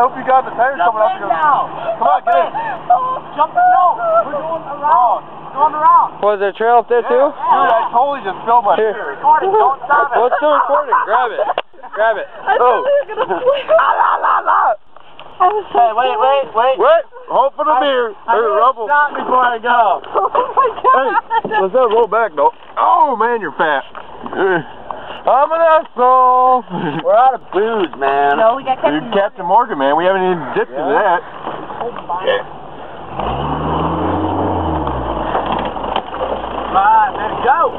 hope you got the tires coming up. Come on, get in. Jump in, no. We're going around. Going around. Was there a trail up there too? Dude, I totally just spilled my beer. Recording, don't stop it. What's still recording? Grab it. Grab it. Oh. Hey, wait. Wait, hold for the beer. Rumble. Stop before I go. Oh my God. Hey, let's not roll back, though. Oh, man, you're fat. I'm an asshole. We're out of booze, man. No, we got Dude, Captain Morgan, man. We haven't even dipped into that. Come on, let's go.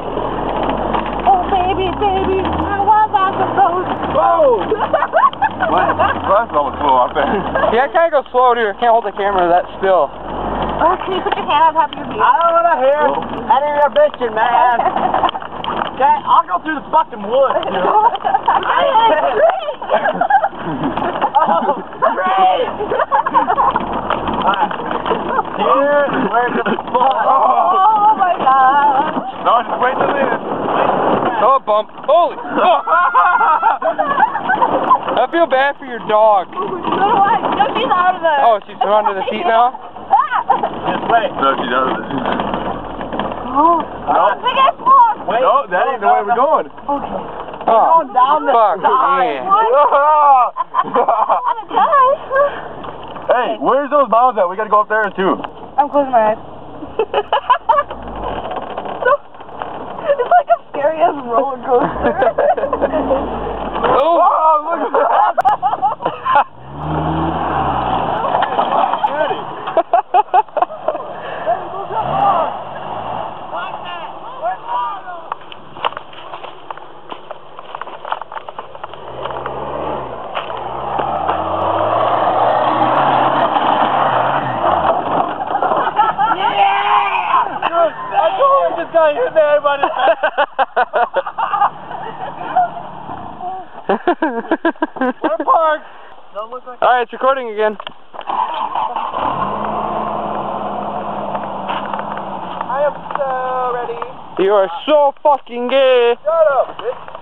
Oh, baby, I want that supposed. Whoa! That's almost flew off there. Yeah, I can't go slow, dude. I can't hold the camera that still. Oh, can you put your hand on top of your beard? I don't want to hear any of your bitching, man. Okay, I'll go through the fucking woods, dude. Great! Here is where the fun. Oh my God. No, just wait till this. Oh, bump. Holy fuck. I feel bad for your dog. So do I. No, she's out of there. Oh, she's under the seat now? Just wait. No, she doesn't. Oh, big ass log. Wait. No, that ain't the way we're going. Okay. Oh, going down the fuck, side. man. Hey, where's those mounds at? We gotta go up there too. I'm closing my eyes. It's like a scary ass roller coaster. Oh, look at that! We're parked. Don't look like alright, it's recording again. I am so ready. You are so fucking gay. Shut up, bitch.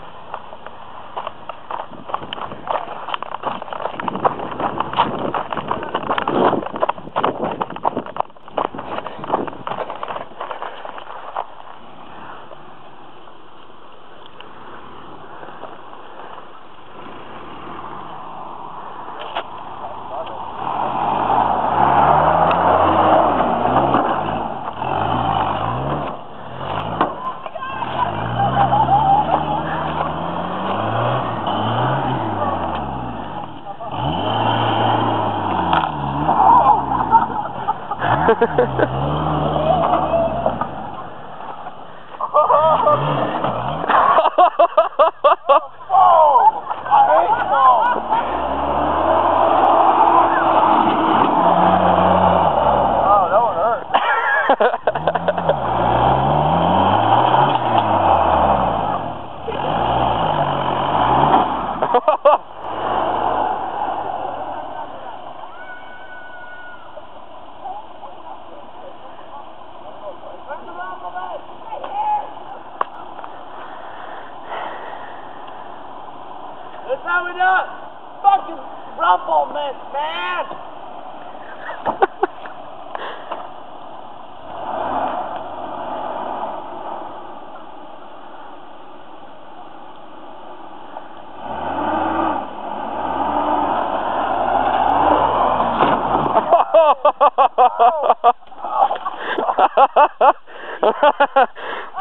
That's how we do it! Fucking rumplements, man!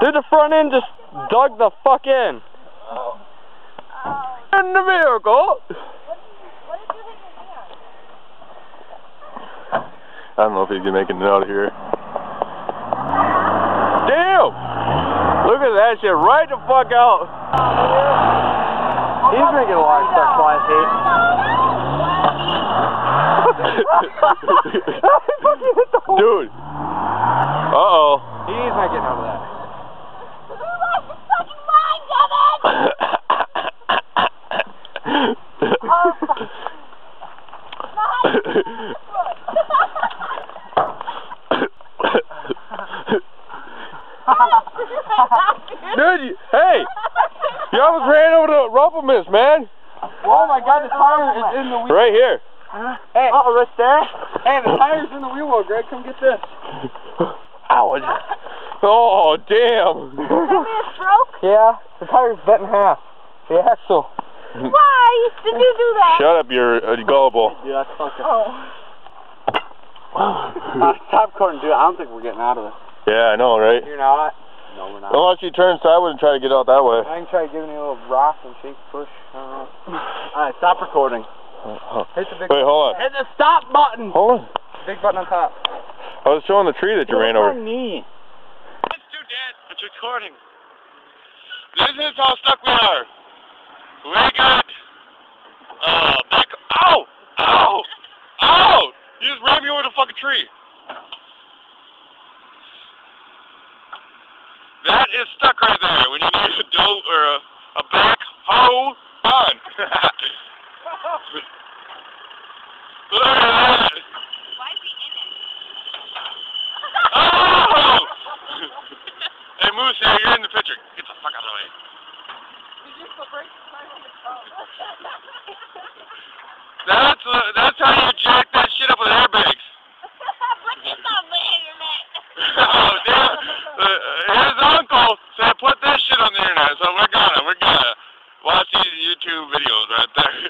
Dude, the front end just dug the fuck in. In the miracle. What did you hit your hand? I don't know if he's gonna make it out of here. Damn! Look at that shit, right the fuck out. He's making a lot of stuff fly hate. Dude. Uh-oh. He's not getting out of that. You lost your fucking mind, Kevin! Dude, hey! You almost ran over the rumplements, man. Oh my God, the tire is in the wheel. Right here. Hey, right there. Hey, the tire's in the wheel well, Greg. Come get this. Ow. Oh, damn. Give me a stroke? Yeah, the tire's bent in half. The axle. Why did you do that? Shut up, you're gullible. Dude, that's fucking... Oh. Stop recording, dude. I don't think we're getting out of this. Yeah, I know, right? You're not? No, we're not. Unless you turn sideways and try to get out that way. I can try giving you a little rock and shake push. I don't know. Alright, stop recording. Hit the big Wait, hold on. Hit the stop button! Hold on. Big button on top. I was showing the tree that you ran over. knee. It's too dead. It's recording. This is how stuck we are. We got, back, ow! Ow! Ow! You just ran me over the fucking tree. That is stuck right there when you need a dope or a back hoe on. Look at that. Why is he in it? Oh! Hey, Moose, here, you're in the picture. Get the fuck out of the way. Did you put brakes on the That's how you jack that shit up with airbags. Put this on the internet. Oh, damn. His uncle said put this shit on the internet, so we're gonna watch these YouTube videos right there.